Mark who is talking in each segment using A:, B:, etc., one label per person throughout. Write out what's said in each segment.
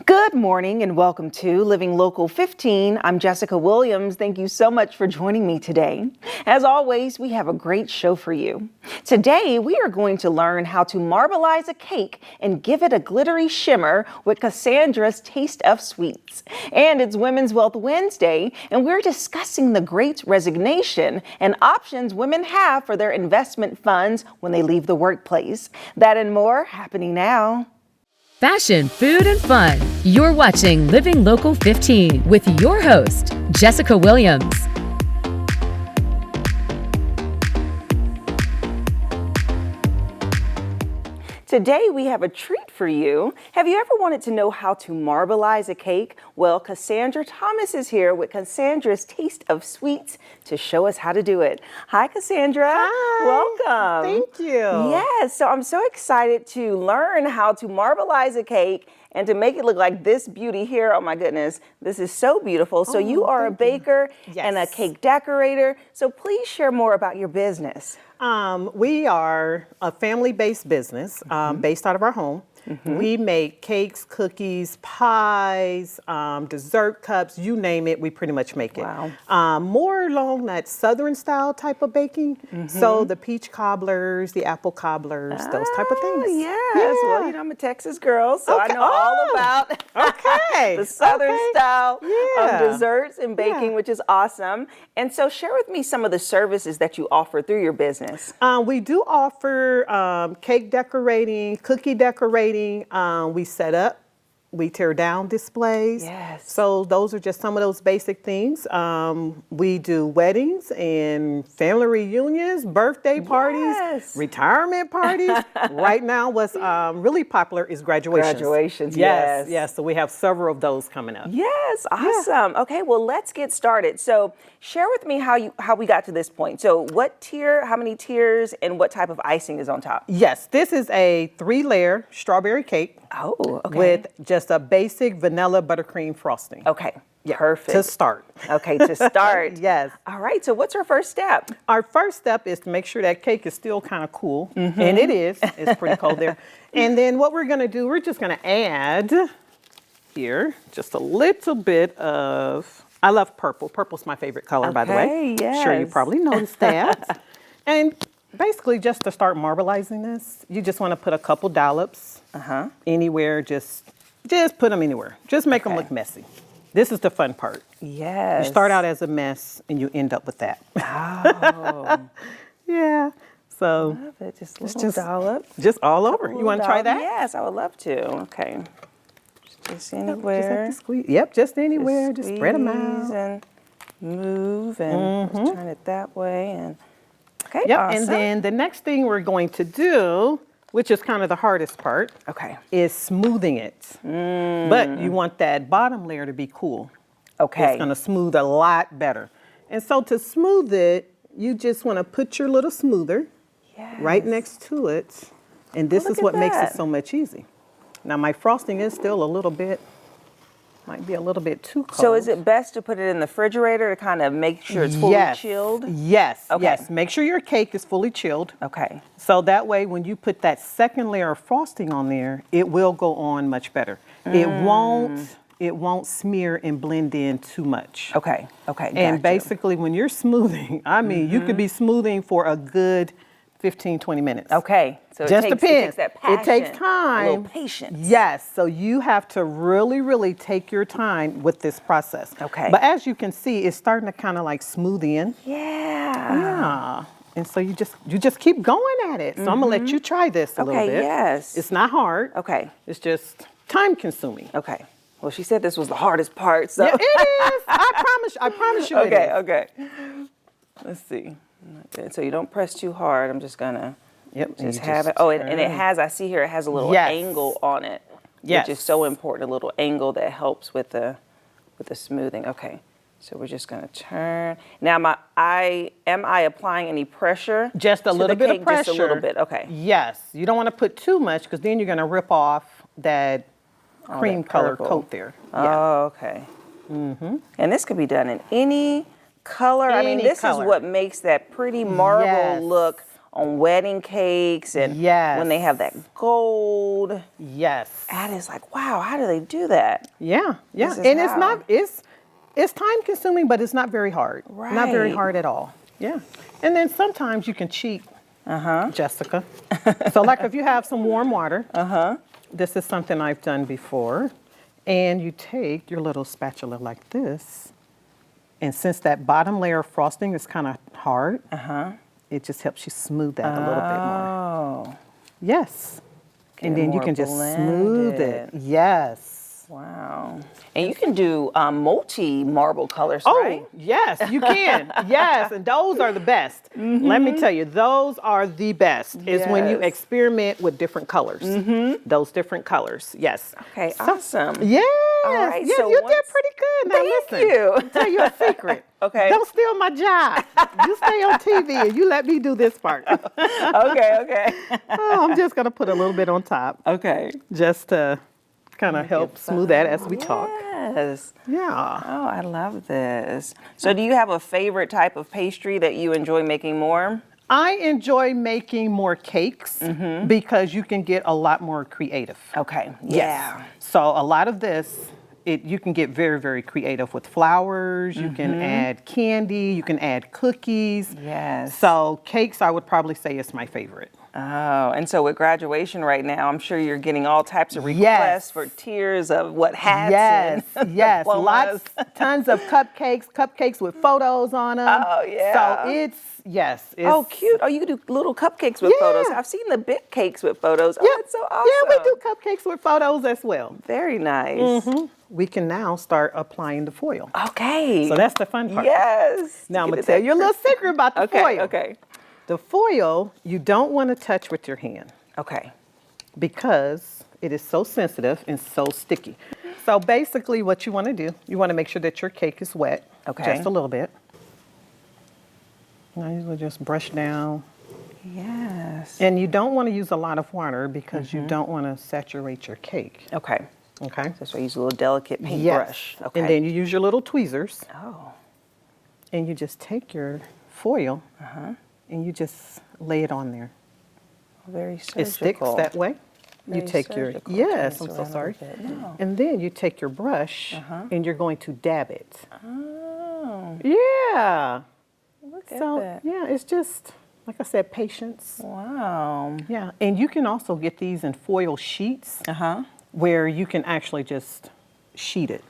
A: Good morning and welcome to Living Local 15. I'm Jessica Williams. Thank you so much for joining me today. As always, we have a great show for you. Today, we are going to learn how to marbleize a cake and give it a glittery shimmer with Cassandra's Taste of Sweets. And it's Women's Wealth Wednesday, and we're discussing the Great Resignation and options women have for their investment funds when they leave the workplace. That and more happening now.
B: Fashion, food, and fun. You're watching Living Local 15 with your host, Jessica Williams.
A: Today we have a treat for you. Have you ever wanted to know how to marbleize a cake? Well, Cassandra Thomas is here with Cassandra's Taste of Sweets to show us how to do it. Hi, Cassandra.
C: Hi.
A: Welcome.
C: Thank you.
A: Yes, so I'm so excited to learn how to marbleize a cake and to make it look like this beauty here. Oh my goodness, this is so beautiful. So you are a baker and a cake decorator. So please share more about your business.
C: We are a family-based business based out of our home. We make cakes, cookies, pies, dessert cups, you name it, we pretty much make it.
A: Wow.
C: More along that southern style type of baking. So the peach cobblers, the apple cobblers, those type of things.
A: Yes, well, you know, I'm a Texas girl, so I know all about the southern style of desserts and baking, which is awesome. And so share with me some of the services that you offer through your business.
C: We do offer cake decorating, cookie decorating. We set up, we tear down displays.
A: Yes.
C: So those are just some of those basic things. We do weddings and family reunions, birthday parties, retirement parties. Right now what's really popular is graduations.
A: Graduations,
C: yes. So we have several of those coming up.
A: Yes, awesome. Yeah. Okay, well, let's get started. So share with me how we got to this point. So what tier, how many tiers, and what type of icing is on top?
C: Yes, this is a 3-layer strawberry cake.
A: Oh, okay.
C: With just a basic vanilla buttercream frosting.
A: Okay, perfect.
C: To start.
A: Okay, to start.
C: Yes.
A: All right, so what's our first step?
C: Our first step is to make sure that cake is still kind of cool. And it is. It's pretty cold there. And then what we're going to do, we're just going to add here just a little bit of, I love purple. Purple's my favorite color, by the way.
A: Yes.
C: Sure, you probably noticed that. And basically, just to start marbleizing this, you just want to put a couple dollops anywhere. Just put them anywhere. Just make them look messy. This is the fun part.
A: Yes.
C: You start out as a mess and you end up with that.
A: Oh.
C: Yeah. So
A: Love it. Just a little dollop.
C: Just all over. You want to try that?
A: Yes, I would love to. Okay. Just anywhere.
C: Just have to squeeze. Yep, just anywhere. Just spread them out.
A: And move and just turn it that way and. Okay,
C: yep,
A: awesome.
C: And then the next thing we're going to do, which is kind of the hardest part, is smoothing it. But you want that bottom layer to be cool.
A: Okay.
C: It's going to smooth a lot better. And so to smooth it, you just want to put your little smoother right next to it. And this is what makes it so much easy. Now my frosting is still a little bit, might be a little bit too cold.
A: So is it best to put it in the refrigerator to kind of make sure it's fully chilled?
C: Yes,
A: Okay.
C: yes. Make sure your cake is fully chilled.
A: Okay.
C: So that way when you put that second layer of frosting on there, it will go on much better. It won't smear and blend in too much.
A: Okay,
C: And basically when you're smoothing, I mean, you could be smoothing for a good 15, 20 minutes.
A: Okay. So
C: Just depends.
A: It takes that passion.
C: It takes time.
A: A little patience.
C: Yes. So you have to really, really take your time with this process.
A: Okay.
C: But as you can see, it's starting to kind of like smooth in.
A: Yeah.
C: Yeah. And so you just keep going at it. So I'm gonna let you try this a little bit.
A: Okay, yes.
C: It's not hard.
A: Okay.
C: It's just time consuming.
A: Okay. Well, she said this was the hardest part, so.
C: Yeah, it is. I promise you it is.
A: Okay. Let's see. So you don't press too hard. I'm just gonna just have it. Oh, and it has, I see here, it has a little angle on it, which is so important, a little angle that helps with the smoothing. Okay. So we're just gonna turn. Now, am I applying any pressure?
C: Just a little bit of pressure.
A: Just a little bit, okay.
C: Yes, you don't want to put too much because then you're gonna rip off that cream color coat there.
A: Oh, okay. And this could be done in any color. I mean, this is what makes that pretty marble look on wedding cakes and when they have that gold.
C: Yes.
A: That is like, wow, how do they do that?
C: Yeah, yeah.
A: This is
C: And
A: how.
C: it's time consuming, but it's not very hard. Not very
A: Right.
C: hard at all. Yeah. And then sometimes you can cheat, Jessica. So like if you have some warm water, this is something I've done before, and you take your little spatula like this, and since that bottom layer of frosting is kind of hard, it just helps you smooth that a little bit more.
A: Oh,
C: Yes. And
A: it
C: then you
A: more
C: can just smooth it.
A: blended.
C: Yes.
A: wow. And you can do multi-marble colors,
C: Oh,
A: right?
C: yes, you can. Yes, and those are the best. Let me tell you, those are the best, is when you
A: Yes.
C: experiment with different colors. Those different colors, yes.
A: Okay, awesome.
C: Yes,
A: All right,
C: yes,
A: so
C: you
A: once-
C: did pretty good. Now
A: Thank
C: listen,
A: you.
C: I'll tell you a secret.
A: Okay.
C: Don't steal my job. You stay on TV and you let me do this part.
A: Okay.
C: Oh, I'm just going to put a little bit on top
A: Okay.
C: just to kind of help smooth that as we talk.
A: Yes.
C: Yeah.
A: Oh, I love this. So do you have a favorite type of pastry that you enjoy making more?
C: I enjoy making more cakes because you can get a lot more creative.
A: Okay.
C: Yes.
A: Yeah.
C: So a lot of this, you can get very, very creative with flowers. You can add candy. You can add cookies.
A: Yes.
C: So cakes, I would probably say, is my favorite.
A: Oh, and so with graduation right now, I'm sure you're getting all types of requests
C: Yes.
A: for tiers of what hats
C: Yes,
A: and
C: yes,
A: diplomas.
C: tons of cupcakes with photos on them.
A: Oh, yeah.
C: So it's
A: Oh, cute. Oh, you can do little cupcakes with photos.
C: Yeah.
A: I've seen the big cakes with photos. Oh,
C: Yeah,
A: that's so awesome.
C: yeah, we do cupcakes with photos as well.
A: Very nice.
C: We can now start applying the foil.
A: Okay.
C: So that's the fun part.
A: Yes.
C: Now I'm
A: Get
C: gonna
A: it
C: tell
A: that
C: you a little secret about the foil.
A: Okay.
C: The foil you don't want to touch with your hand
A: Okay.
C: because it is so sensitive and so sticky. So basically what you want to do, you want to make sure that your cake is wet.
A: Okay.
C: Just a little bit. Now you will just brush down.
A: Yes.
C: And you don't want to use a lot of water because you don't want to saturate your cake.
A: Okay.
C: Okay?
A: So I use a little delicate paintbrush. Okay.
C: And then you use your little tweezers
A: Oh.
C: and you just take your foil and you just lay it on there.
A: Very surgical.
C: It sticks that way. You
A: Very
C: take your,
A: surgical.
C: yes,
A: Turn
C: I'm
A: this
C: so
A: around a
C: sorry.
A: little bit. No.
C: And then you take your brush and you're going to dab it.
A: Oh.
C: Yeah.
A: Look at
C: So,
A: that.
C: yeah, it's just, like I said, patience.
A: Wow.
C: Yeah. And you can also get these in foil sheets where you can actually just sheet it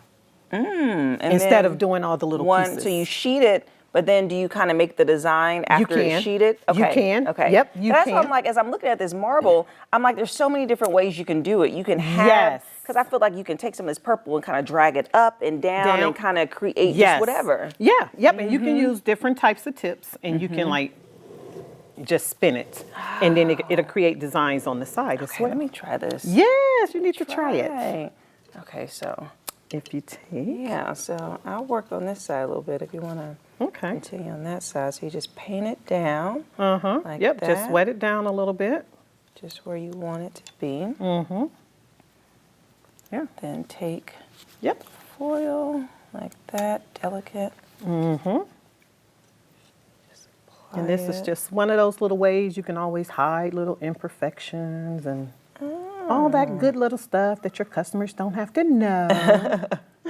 A: And
C: instead
A: then
C: of doing all the little
A: one,
C: pieces.
A: so you sheet it, but then do you kind of make the design after
C: can.
A: it's sheeted?
C: You can.
A: Okay.
C: Yep, you
A: That's what
C: can.
A: I'm like, as I'm looking at this marble, I'm like, there's so many different ways you can do it. You can have,
C: Yes.
A: because I feel like you can take some of this purple and kind of drag it up and down. And kind of create just whatever.
C: Yeah, yep. And you can use different types of tips and you can like just spin it. And then it'll create designs on the side as
A: Okay,
C: well.
A: let me try this.
C: Yes, you need to try it.
A: Right. Okay, so,
C: If you take,
A: yeah, so I'll work on this side a little bit if you want to
C: okay.
A: continue on that side. So you just paint it down. Like
C: Yep,
A: that.
C: just wet it down a little bit.
A: Just where you want it to be.
C: Yeah.
A: Then take
C: Yep.
A: foil like that, delicate.
C: And this is just one of those little ways you can always hide little imperfections and all that good little stuff that your customers don't have to know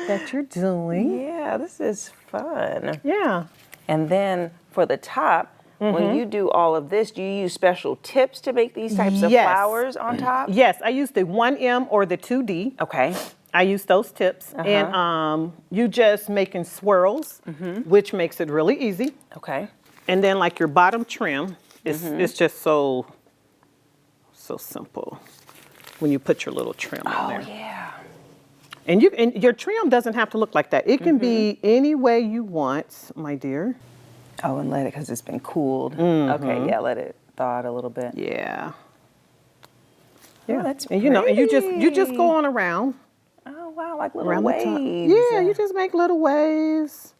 C: that you're doing.
A: Yeah, this is fun.
C: Yeah.
A: And then for the top, when you do all of this, do you use special tips to make these types of
C: Yes.
A: flowers on top?
C: Yes, I use the 1M or the 2D.
A: Okay.
C: I use those tips. And you just making swirls, which makes it really easy.
A: Okay.
C: And then like your bottom trim, it's just so simple when you put your little trim on
A: Oh,
C: there.
A: yeah.
C: And your trim doesn't have to look like that. It can be any way you want, my dear.
A: Oh, and let it, because it's been cooled. Okay, yeah, let it thaw out a little bit.
C: Yeah.
A: Oh, that's
C: And and you just
A: pretty.
C: go on around
A: Oh, wow, like little
C: around
A: waves.
C: the top. Yeah, you just make little waves.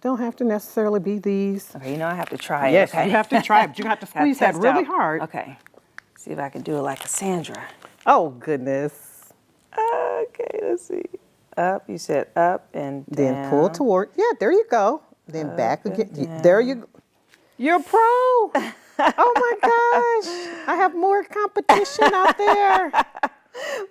C: Don't have to necessarily be these.
A: Okay, you know I have to try it.
C: Yes,
A: okay?
C: you have to try it, but you have to
A: Gotta
C: squeeze that
A: test
C: really
A: out.
C: hard.
A: Okay. See if I can do it like Cassandra.
C: Oh goodness.
A: Okay, let's see. Up, you said up and down.
C: Then pull toward. Yeah, there you go. Then back again. There you go. You're a pro. Oh my gosh, I have more competition out there.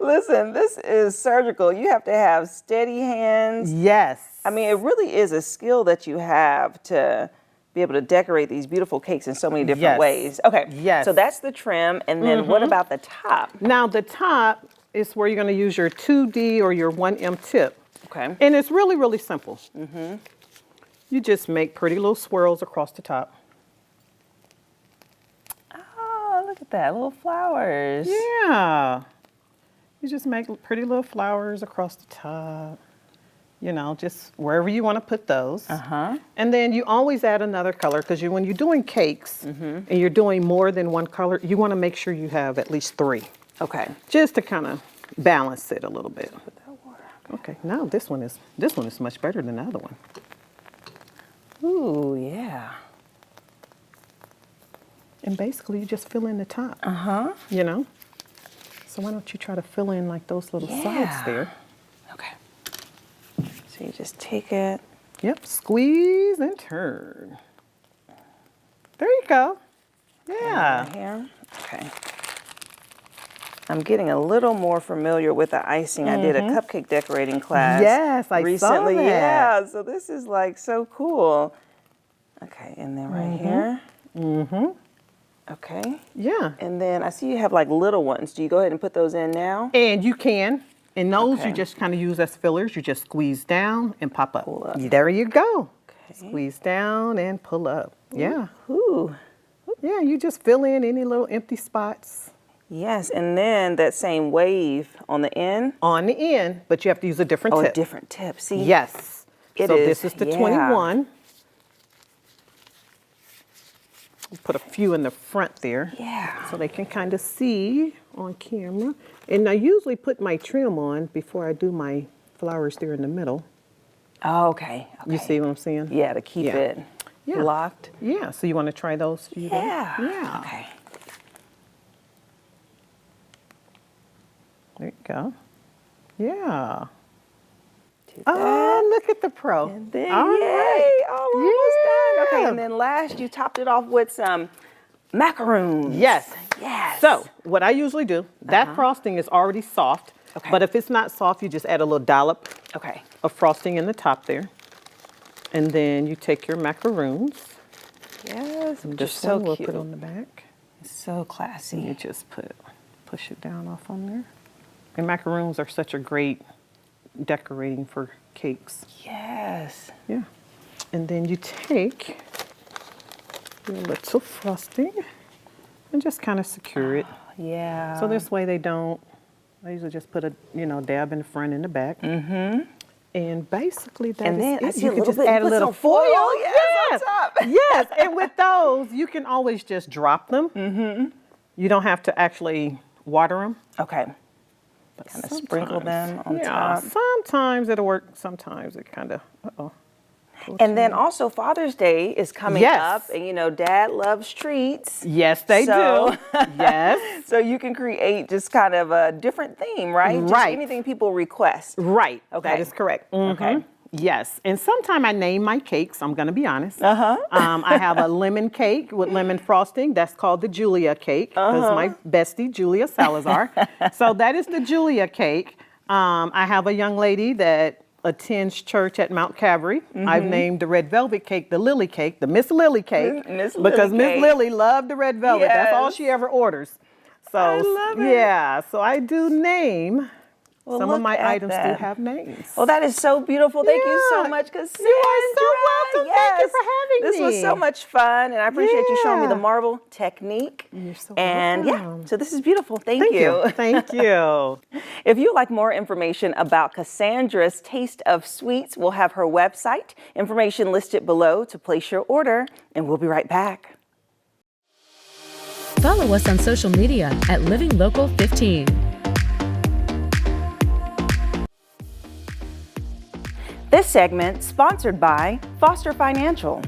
A: Listen, this is surgical. You have to have steady hands.
C: Yes.
A: I mean, it really is a skill that you have to be able to decorate these beautiful cakes in so many different
C: Yes.
A: ways. Okay,
C: Yes.
A: so that's the trim. And then what about the top?
C: Now the top is where you're going to use your 2D or your 1M tip.
A: Okay.
C: And it's really, really simple. You just make pretty little swirls across the top.
A: Oh, look at that, little flowers.
C: Yeah. You just make pretty little flowers across the top. You know, just wherever you want to put those. And then you always add another color because when you're doing cakes and you're doing more than one color, you want to make sure you have at least 3.
A: Okay.
C: Just to kind of balance it a little bit.
A: Put that water.
C: Okay, now this one is much better than the other one.
A: Ooh, yeah.
C: And basically you just fill in the top. You know? So why don't you try to fill in like those little sides there?
A: Okay. So you just take it.
C: Yep, squeeze and turn. There you go. Yeah.
A: Right here. Okay. I'm getting a little more familiar with the icing. I did a cupcake decorating class.
C: Yes, I
A: recently.
C: saw that.
A: Yeah, so this is like so cool. Okay, and then right here. Okay.
C: Yeah.
A: And then I see you have like little ones. Do you go ahead and put those in now?
C: And you can. And those
A: Okay.
C: you just kind of use as fillers. You just squeeze down and pop up.
A: Pull up.
C: There you go.
A: Okay.
C: Squeeze down and pull up. Yeah.
A: Ooh.
C: Yeah, you just fill in any little empty spots
A: Yes, and then that same wave on the end.
C: on the end, but you have to use a different
A: Oh,
C: tip.
A: a different tip. See?
C: Yes.
A: It
C: So
A: is,
C: this is the
A: yeah.
C: 21. Put a few in the front there.
A: Yeah.
C: So they can kind of see on camera. And I usually put my trim on before I do my flowers there in the middle.
A: Oh, okay.
C: You see what I'm saying?
A: Yeah, to keep
C: Yeah.
A: it
C: Yeah.
A: locked.
C: Yeah, so you want to try those?
A: Yeah.
C: Yeah.
A: Okay.
C: There you go. Yeah.
A: Do that.
C: Oh, look at the pro.
A: And then,
C: All
A: yay!
C: right.
A: Oh, we're almost done. Okay,
C: Yeah.
A: and then last you topped it off with some macaroons.
C: Yes.
A: Yes.
C: So what I usually do, that frosting is already soft.
A: Okay.
C: But if it's not soft, you just add a little dollop
A: Okay.
C: of frosting in the top there. And then you take your macaroons.
A: Yes. They're
C: This
A: so
C: one we'll
A: cute.
C: put on the back.
A: So
C: You
A: classy.
C: just push it down off on there. And macaroons are such a great decorating for cakes.
A: Yes.
C: Yeah. And then you take your little frosting and just kind of secure it.
A: Yeah.
C: So this way I usually just put a, dab in the front and the back. And basically that
A: And
C: is
A: then I
C: it.
A: see
C: You
A: a
C: can
A: little
C: just
A: bit-
C: add a
A: put
C: little
A: some foil,
C: foil.
A: yes, on top.
C: Yes, and with those, you can always just drop them. You don't have to actually water them.
A: Okay. Kind of sprinkle them on top.
C: Sometimes it'll work. Sometimes it kind of,
A: And then also Father's Day is coming
C: Yes.
A: up, and Dad loves treats.
C: Yes, they
A: So-
C: do. Yes.
A: So you can create just kind of a different theme, right? Just
C: Right.
A: anything people request.
C: Right.
A: Okay.
C: That is correct.
A: Okay.
C: Mhm. Yes. And sometimes I name my cakes. I'm going to be honest. I have a lemon cake with lemon frosting. That's called the Julia cake because my bestie, Julia Salazar. So that is the Julia cake. I have a young lady that attends church at Mount Calvary. I've named the red velvet cake the Lily cake, the Miss Lily cake.
A: Miss Lily
C: because Miss
A: cake.
C: Lily loved the red velvet. That's all
A: Yes.
C: she ever orders. So
A: I love it.
C: yeah, so I do name.
A: Well,
C: Some of
A: look
C: my
A: at
C: items
A: that.
C: do have names.
A: Well, that is so beautiful. Thank you so
C: Yeah.
A: much, Cassandra.
C: You are so welcome. Thank you for having
A: This was
C: me.
A: so much fun, and I appreciate you showing me the
C: Yeah.
A: marble technique.
C: You're so
A: And
C: welcome.
A: yeah, so this is beautiful. Thank
C: Thank
A: you.
C: you. Thank you.
A: If you'd like more information about Cassandra's Taste of Sweets, we'll have her website, information listed below to place your order, and we'll be right back.
B: Follow us on social media at Living Local 15.
A: This segment sponsored by Foster Financial.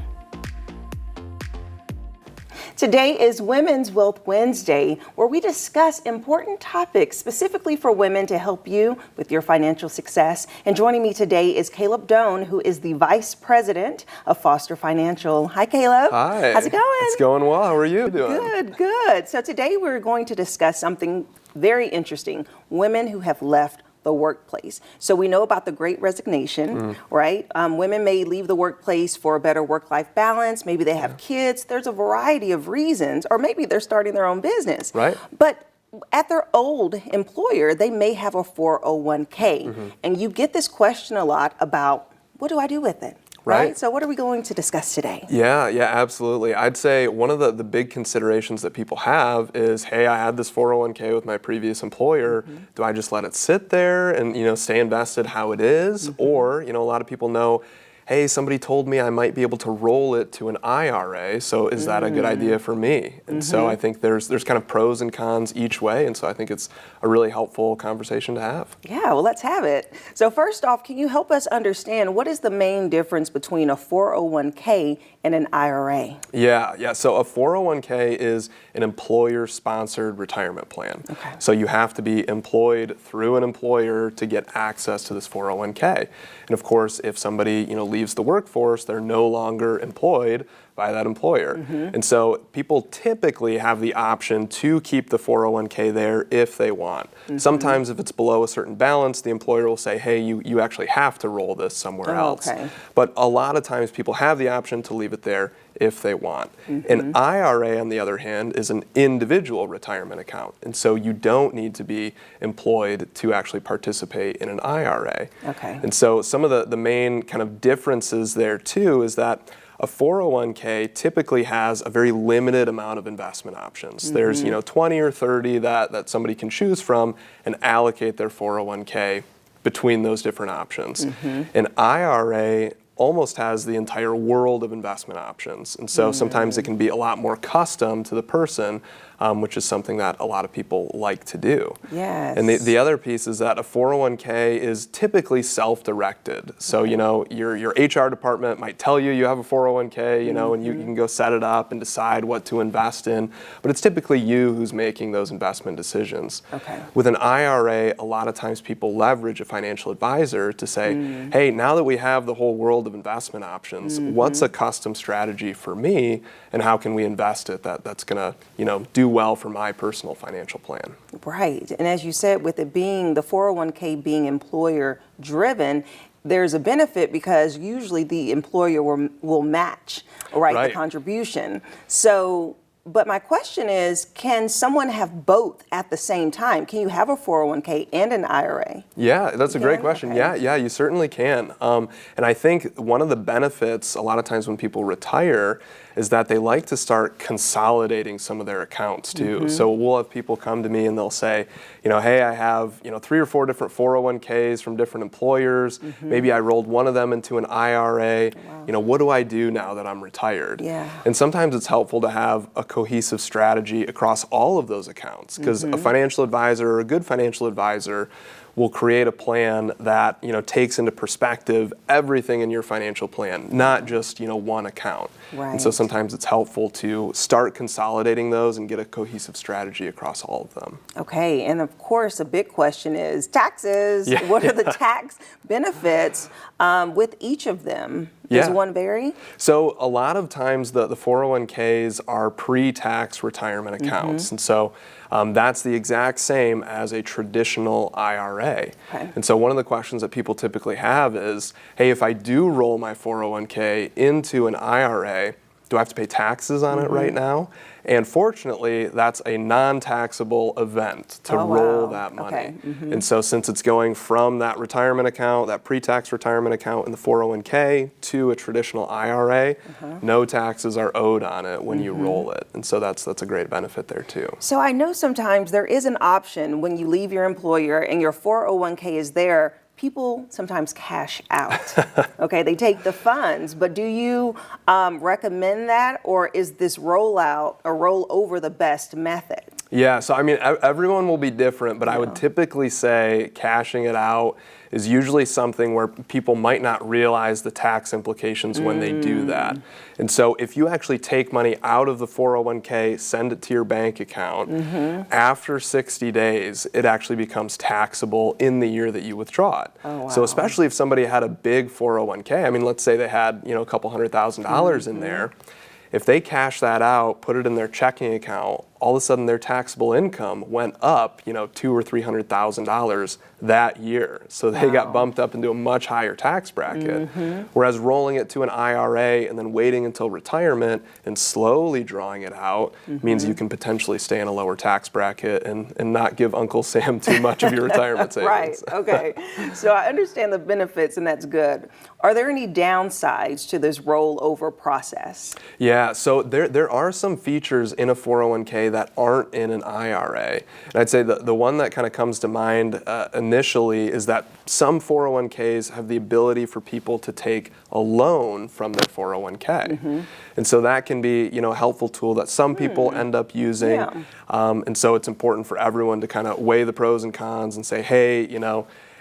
A: Today is Women's Wealth Wednesday, where we discuss important topics specifically for women to help you with your financial success. And joining me today is Caleb Doan, who is the Vice President of Foster Financial. Hi, Caleb.
D: Hi.
A: How's it going?
D: It's going well. How are you doing?
A: Good, good. So today we're going to discuss something very interesting, women who have left the workplace. So we know about the Great Resignation, right? Women may leave the workplace for a better work-life balance. Maybe they have kids. There's a variety of reasons, or maybe they're starting their own business.
D: Right.
A: But at their old employer, they may have a 401k. And you get this question a lot about, what do I do with it? Right. So what are we going to discuss today?
D: Yeah, absolutely. I'd say one of the big considerations that people have is, hey, I had this 401k with my previous employer. Do I just let it sit there and, stay invested how it is? Or, a lot of people know, hey, somebody told me I might be able to roll it to an IRA, so is that a good idea for me? And so I think there's kind of pros and cons each way, and so I think it's a really helpful conversation to have.
A: Yeah, well, let's have it. So first off, can you help us understand what is the main difference between a 401k and an IRA?
D: Yeah. So a 401k is an employer-sponsored retirement plan.
A: Okay.
D: So you have to be employed through an employer to get access to this 401k. And of course, if somebody leaves the workforce, they're no longer employed by that employer. And so people typically have the option to keep the 401k there if they want. Sometimes if it's below a certain balance, the employer will say, hey, you actually have to roll this somewhere else.
A: Okay.
D: But a lot of times people have the option to leave it there if they want. An IRA, on the other hand, is an individual retirement account. And so you don't need to be employed to actually participate in an IRA.
A: Okay.
D: And so some of the main kind of differences there too is that a 401k typically has a very limited amount of investment options. There's 20 or 30 that somebody can choose from and allocate their 401k between those different options. An IRA almost has the entire world of investment options. And so sometimes it can be a lot more custom to the person, which is something that a lot of people like to do.
A: Yes.
D: And the other piece is that a 401k is typically self-directed. So, your HR department might tell you have a 401k, and you can go set it up and decide what to invest in. But it's typically you who's making those investment decisions.
A: Okay.
D: With an IRA, a lot of times people leverage a financial advisor to say, hey, now that we have the whole world of investment options, what's a custom strategy for me, and how can we invest it that's going to, do well for my personal financial plan?
A: Right. And as you said, with it being the 401k being employer driven, there's a benefit because usually the employer will match, right, the contribution. So, but my question is, can someone have both at the same time? Can you have a 401k and an IRA?
D: Yeah, that's a great question.
A: Okay.
D: Yeah, you certainly can. And I think one of the benefits a lot of times when people retire is that they like to start consolidating some of their accounts too. So we'll have people come to me and they'll say, hey, I have 3 or 4 different 401ks from different employers. Maybe I rolled one of them into an IRA.
A: Wow.
D: What do I do now that I'm retired?
A: Yeah.
D: And sometimes it's helpful to have a cohesive strategy across all of those accounts, because a financial advisor or a good financial advisor will create a plan that takes into perspective everything in your financial plan, not just one account.
A: Right.
D: And so sometimes it's helpful to start consolidating those and get a cohesive strategy across all of them.
A: Okay, and of course, a big question is taxes.
D: Yeah.
A: What are the tax benefits with each of them? Does one vary?
D: So a lot of times the 401ks are pre-tax retirement accounts. And so that's the exact same as a traditional IRA.
A: Okay.
D: And so one of the questions that people typically have is, hey, if I do roll my 401k into an IRA, do I have to pay taxes on it right now? And fortunately, that's a non-taxable event to roll that money.
A: Okay.
D: And so since it's going from that retirement account, that pre-tax retirement account in the 401k to a traditional IRA, no taxes are owed on it when you roll it. And so that's a great benefit there too.
A: So I know sometimes there is an option when you leave your employer and your 401k is there. People sometimes cash out. Okay, they take the funds, but do you recommend that, or is this rollout or rollover the best method?
D: Yeah, so I mean, everyone will be different, but I would typically say cashing it out is usually something where people might not realize the tax implications when they do that. And so if you actually take money out of the 401k, send it to your bank account, after 60 days, it actually becomes taxable in the year that you withdraw it.
A: Oh, wow.
D: So especially if somebody had a big 401k, I mean, let's say they had, a couple $100,000 in there. If they cash that out, put it in their checking account, all of a sudden their taxable income went up, $200,000 or $300,000 that year. So they got bumped up into a much higher tax bracket. Whereas rolling it to an IRA and then waiting until retirement and slowly drawing it out means you can potentially stay in a lower tax bracket and not give Uncle Sam too much of your retirement savings.
A: Right, okay. So I understand the benefits, and that's good. Are there any downsides to this rollover process?
D: Yeah, so there are some features in a 401k that aren't in an IRA. And I'd say the one that kind of comes to mind initially is that some 401ks have the ability for people to take a loan from their 401k. And so that can be, a helpful tool that some people end up using.
A: Yeah.
D: And so it's important for everyone to kind of weigh the pros and cons and say, hey,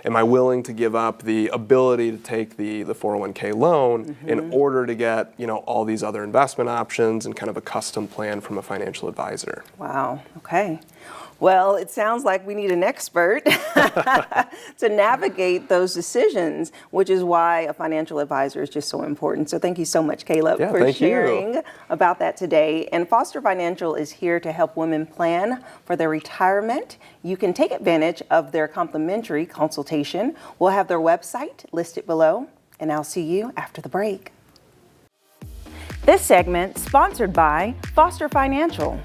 D: am I willing to give up the ability to take the 401k loan in order to get, all these other investment options and kind of a custom plan from a financial advisor?
A: Wow, okay. Well, it sounds like we need an expert to navigate those decisions, which is why a financial advisor is just so important. So thank you so much, Caleb,
D: Yeah,
A: for
D: thank you.
A: sharing about that today. And Foster Financial is here to help women plan for their retirement. You can take advantage of their complimentary consultation. We'll have their website listed below, and I'll see you after the break. This segment sponsored by Foster Financial.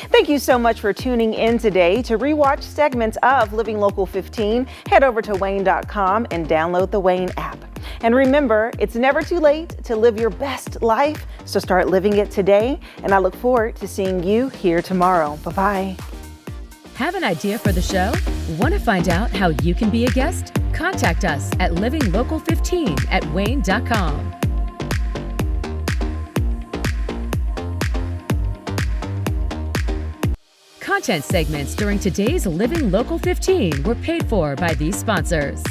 A: Thank you so much for tuning in today. To rewatch segments of Living Local 15, head over to WANE.com and download the WANE app. And remember, it's never too late to live your best life, so start living it today. And I look forward to seeing you here tomorrow. Bye-bye.
B: Have an idea for the show? Want to find out how you can be a guest? Contact us at livinglocal15@WANE.com. Content segments during today's Living Local 15 were paid for by these sponsors.